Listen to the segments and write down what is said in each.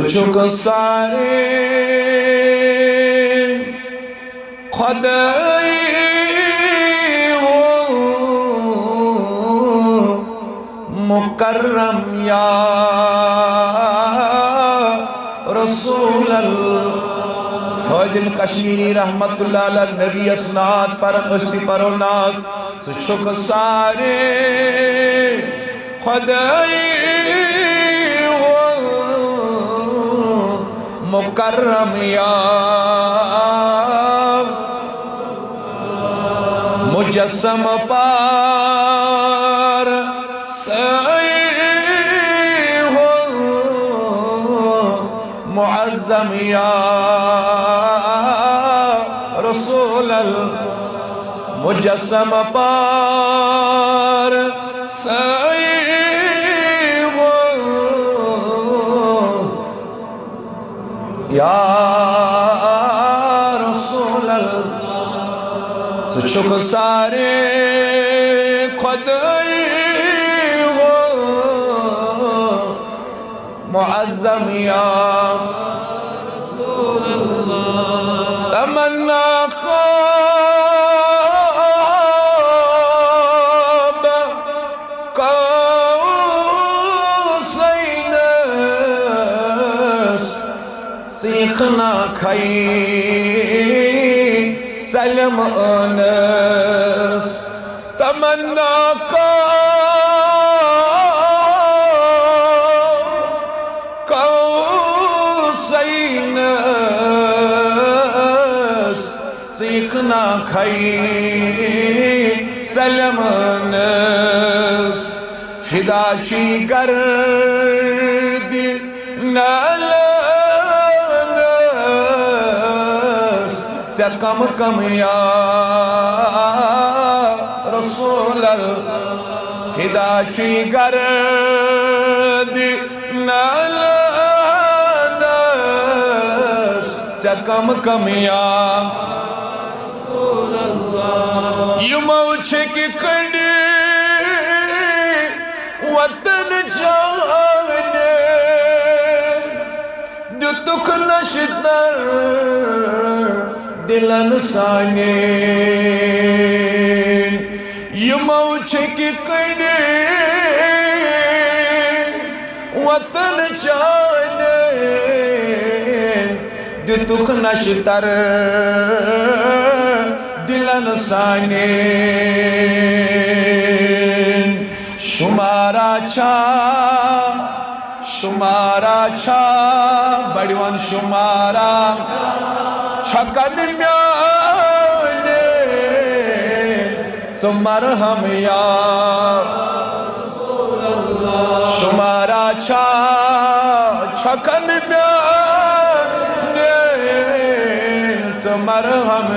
छुक सारे खुदाई हो मुकर्रम या रसूल फजिल कश्मीरी रहमतुल्लाह अलैह नबी असनाद पर अस्ति परोनाग छुक सारे खुदाई हो मुकर्रम या मुजस्सम पार सई हो मुअज़्ज़म या रसूल मुजस्सम पार सई हो या रसूल छुक सारे खुदाई हो मुअज़्ज़म या तमन्ना ख्वाब कौसैन सीखना खई सलम अनस तमन्ना कौसैन सीखना खई सलम अनस फिदा ची गर्द नलनस से कम कम या रसूल फिदा ची गर्द नलनस से कम कम या युमो की खड़ी वतन जाने दुख नशदर दिलन साने युमो की खड़ी वतन जाने दुख नशदर दिलन साने शुमारा छा बड़वन शुमारा छकन म्याने सुमर हम या शुमारा छा छकन म्याने सुमर हम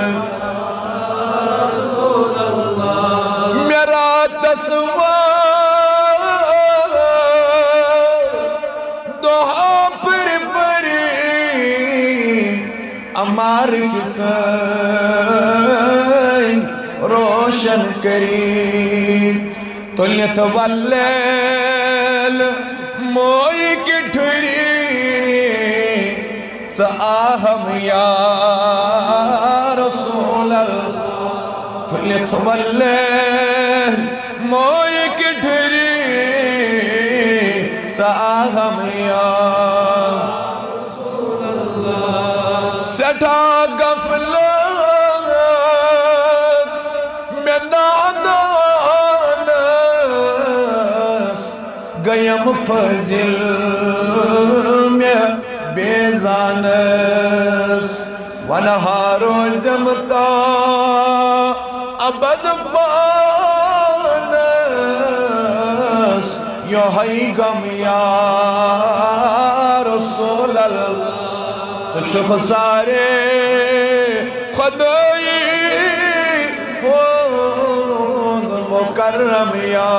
मेरा दसवा दोहा पर परी अमार किसान रोशन करी तुल्यत वल्लेल मोई की ठुरी साहम या रसूल तुल्यत वल्लेल मोई की ठुरी साहम या सटा गफलत में नादानस गयम फजिल में बेजानस वनहारो जमता अबद बानस यो है गम या रसूल छुक सारे खुदाई हो मुकर्रम या